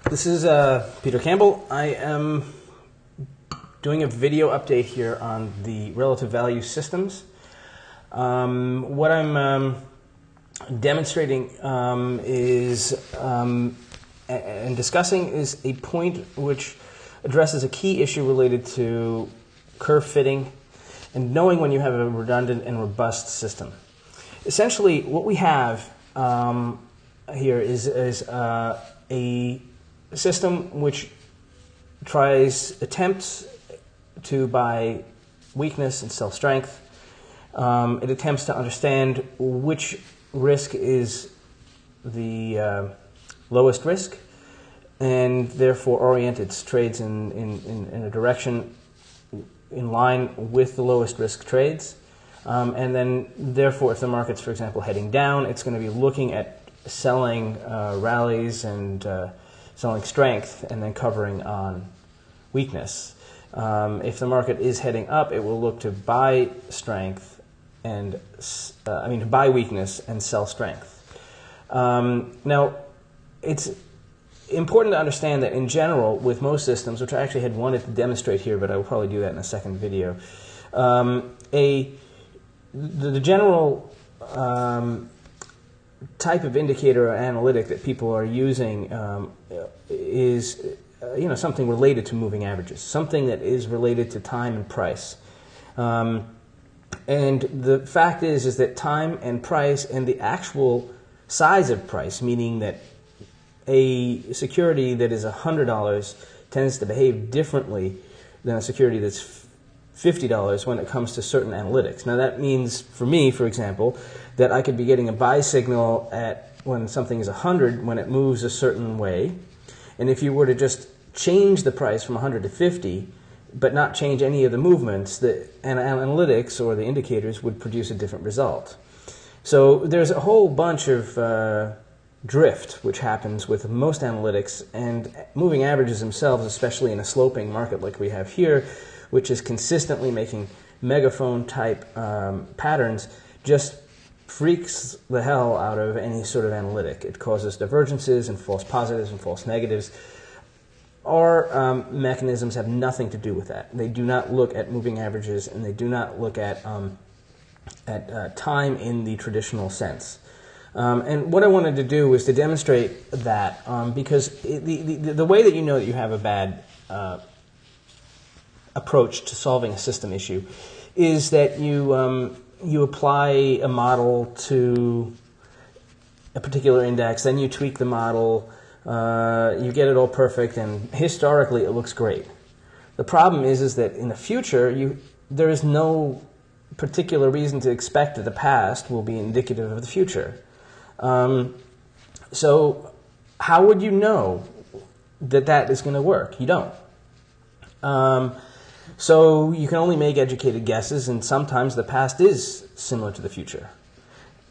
This is Peter Campbell. I am doing a video update here on the relative value systems. What I'm demonstrating and discussing is a point which addresses a key issue related to curve fitting and knowing when you have a redundant and robust system. Essentially, what we have here is a system which attempts to buy weakness and sell strength. It attempts to understand which risk is the lowest risk, and therefore orient its trades in a direction in line with the lowest risk trades. And then, therefore, if the market's, for example, heading down, it's going to be looking at selling rallies and selling strength and then covering on weakness. If the market is heading up, it will look to buy strength and to buy weakness and sell strength. Now, it's important to understand that in general, with most systems, which I actually had wanted to demonstrate here, but I will probably do that in a second video, the general type of indicator or analytic that people are using is something related to moving averages, something that is related to time and price. And the fact is that time and price and the actual size of price, meaning that a security that is $100 tends to behave differently than a security that's $50 when it comes to certain analytics. Now that means, for me, for example, that I could be getting a buy signal when something is 100 when it moves a certain way, and if you were to just change the price from 100 to 50 but not change any of the movements, the analytics or the indicators would produce a different result. So there's a whole bunch of drift which happens with most analytics, and moving averages themselves, especially in a sloping market like we have here, which is consistently making megaphone type patterns, just freaks the hell out of any sort of analytic. It causes divergences and false positives and false negatives. Our mechanisms have nothing to do with that. They do not look at moving averages, and they do not look at time in the traditional sense. And what I wanted to do was to demonstrate that, because the way that you know that you have a bad approach to solving a system issue is that you apply a model to a particular index, then you tweak the model, you get it all perfect, and historically it looks great. The problem is that in the future there is no particular reason to expect that the past will be indicative of the future. So how would you know that is going to work? You don't. So you can only make educated guesses, and sometimes the past is similar to the future.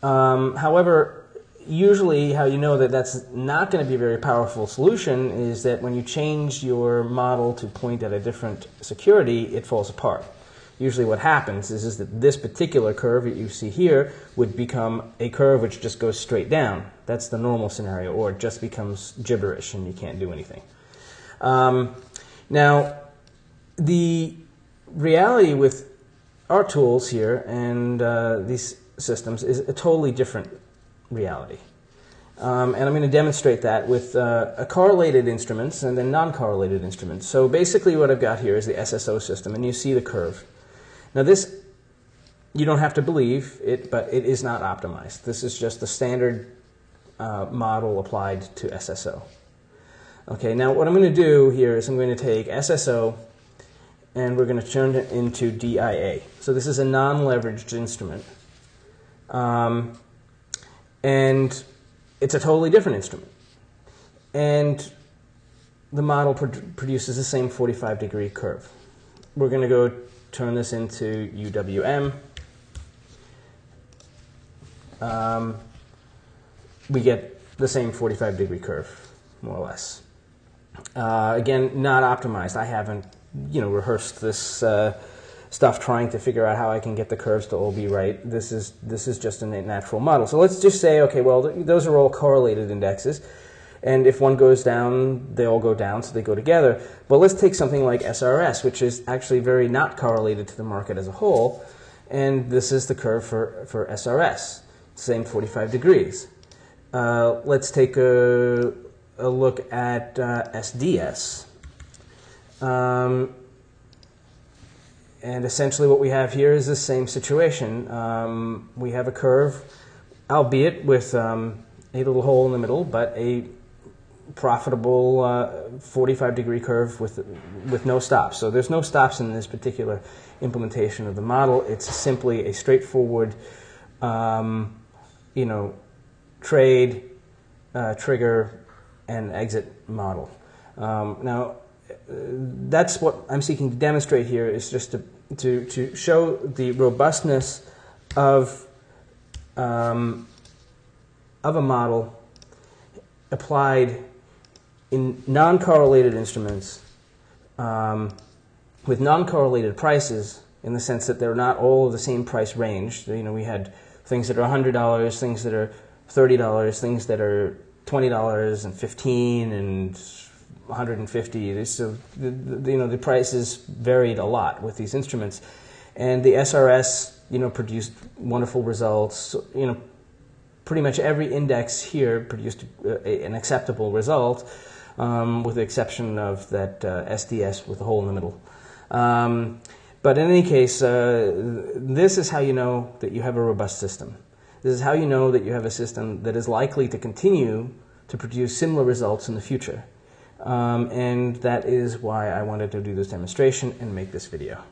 However, usually how you know that that's not going to be a very powerful solution is that when you change your model to point at a different security, it falls apart. Usually what happens is that this particular curve that you see here would become a curve which just goes straight down. That's the normal scenario, or it just becomes gibberish and you can't do anything. Now, the reality with our tools here and these systems is a totally different reality. And I'm going to demonstrate that with correlated instruments and then non-correlated instruments. So basically what I've got here is the SSO system, and you see the curve. Now this, you don't have to believe it, but it is not optimized. This is just the standard model applied to SSO. Okay, now what I'm going to do here is I'm going to take SSO and we're going to turn it into DIA. So this is a non-leveraged instrument. And it's a totally different instrument. And the model produces the same 45-degree curve. We're going to go turn this into UWM. We get the same 45-degree curve, more or less. Again, not optimized. I haven't, rehearsed this stuff trying to figure out how I can get the curves to all be right. This is just a natural model. So let's just say, okay, well, those are all correlated indexes. And if one goes down, they all go down, so they go together. But let's take something like SRS, which is actually very not correlated to the market as a whole. And this is the curve for SRS, same 45 degrees. Let's take a look at SDS. And essentially what we have here is the same situation. We have a curve, albeit with a little hole in the middle, but a profitable 45-degree curve with no stops. So there's no stops in this particular implementation of the model. It's simply a straightforward, trade, trigger, and exit model. Now, that's what I'm seeking to demonstrate here, is just to show the robustness of a model applied in non-correlated instruments with non-correlated prices, in the sense that they're not all of the same price range. We had things that are $100, things that are $30, things that are $20 and $15 and $150. So the prices varied a lot with these instruments, and the SRS produced wonderful results. Pretty much every index here produced an acceptable result, with the exception of that SDS with the hole in the middle. But in any case, this is how you know that you have a robust system. This is how you know that you have a system that is likely to continue to produce similar results in the future. And that is why I wanted to do this demonstration and make this video.